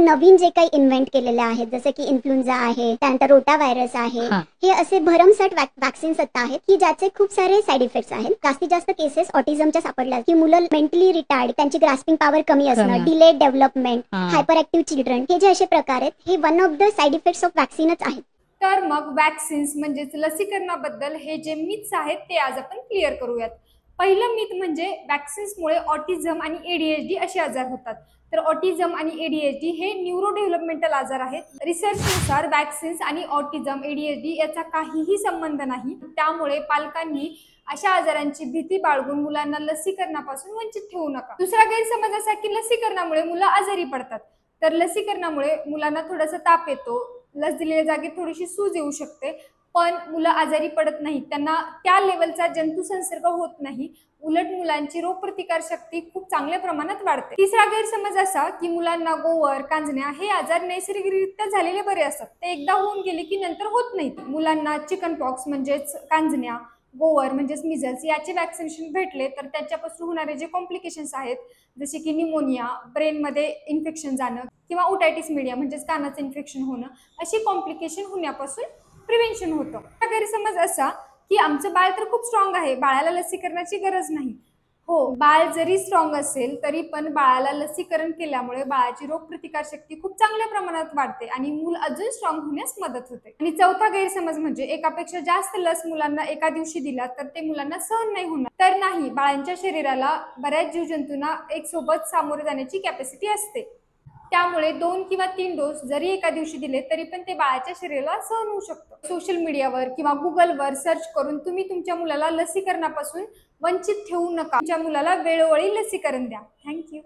नवीन जे काही इन्व्हेंट केलेले आहेत जसे की इन्फ्लुएन्झा आहे, त्यानंतर रोटा व्हायरस आहे, हां. हे असे भरमसाठ वॅक्सिन्स आता आहेत की ज्याचे खूप सारे साईड इफेक्ट्स आहेत. जास्तीत जास्त केसेस ऑटिझमच्या सापडल्या की मुलं मेंटली रिटार्ड, त्यांची ग्रास्पिंग पॉवर कमी असणं, delayed development, hyper active children, हे जे असे प्रकार आहेत हे one of the side effects of वॅक्सिनच आहेत. तर मग वॅक्सिन्स म्हणजेच लसीकरणाबद्दल हे जे मिथ्स आहेत ते आज आपण क्लिअर करूयात. पहिलं मिथ म्हणजे वॅक्सिन्समुळे ऑटिझम आणि एडीएचडी असे आजार होतात. तर ऑटिझम आणि एडीएचडी हे न्यूरो डेव्हलपमेंटल आजार आहेत. रिसर्चनुसार वॅक्सिन्स आणि ऑटिझम एडीएचडी याचा काहीही संबंध नाही. त्यामुळे पालकांनी अशा आजारांची भीती बाळगून मुलांना लसीकरणापासून वंचित ठेवू नका. दुसरा गैरसमज असा की लसीकरणामुळे मुलं आजारी पडतात. तर लसीकरणामुळे मुलांना थोडासा ताप येतो, लस दिलेल्या जागी थोडीशी सूज येऊ शकते, पण मुलं आजारी पडत नाहीत. त्यांना त्या लेवलचा जंतू संसर्ग होत नाही. उलट मुलांची रोगप्रतिकार शक्ती खूप चांगल्या प्रमाणात वाढते. तिसरा गैरसमज असा की मुलांना गोवर, कांजण्या हे आजार नैसर्गिकरित्या झालेले बरे असतात. ते एकदा होऊन गेले की नंतर होत नाहीत. मुलांना चिकन पॉक्स म्हणजेच कांजण्या, गोवर म्हणजेच मिझल्स याचे वॅक्सिनेशन भेटले तर त्याच्यापासून होणारे जे कॉम्प्लिकेशन्स आहेत जसे की निमोनिया, ब्रेनमध्ये इन्फेक्शन जाणं किंवा ओटायटिस मीडिया म्हणजेच कानाचं इन्फेक्शन होणं, अशी कॉम्प्लिकेशन होण्यापासून प्रिव्हेन्शन होतं. हा गैरसमज असा की आमचं बाळ तर खूप स्ट्रॉंग आहे, बाळाला लसीकरणाची गरज नाही. हो, बाळ जरी स्ट्रॉंग असेल तरी पण बाळाला लसीकरण केल्यामुळे बाळाची रोगप्रतिकार शक्ती खूप चांगल्या प्रमाणात वाढते आणि मूल अजून स्ट्रॉंग होण्यास मदत होते. आणि चौथा गैरसमज म्हणजे एकापेक्षा जास्त लस मुलांना एका दिवशी दिला तर ते मुलांना सहन नाही होणार. तर नाही, बाळांच्या शरीराला बऱ्याच जीवजंतूंना एक सोबत सामोरे जाण्याची कॅपॅसिटी असते. त्यामुळे 2 किंवा 3 डोस जरी एका दिवशी दिले तरी पण ते बाळाच्या शरीराला सहन होऊ शकतं. सोशल मीडियावर किंवा गुगलवर सर्च करून तुम्ही तुमच्या मुलाला लसीकरणापासून वंचित ठेवू नका. तुमच्या मुलाला वेळोवेळी लसीकरण द्या. थँक्यू.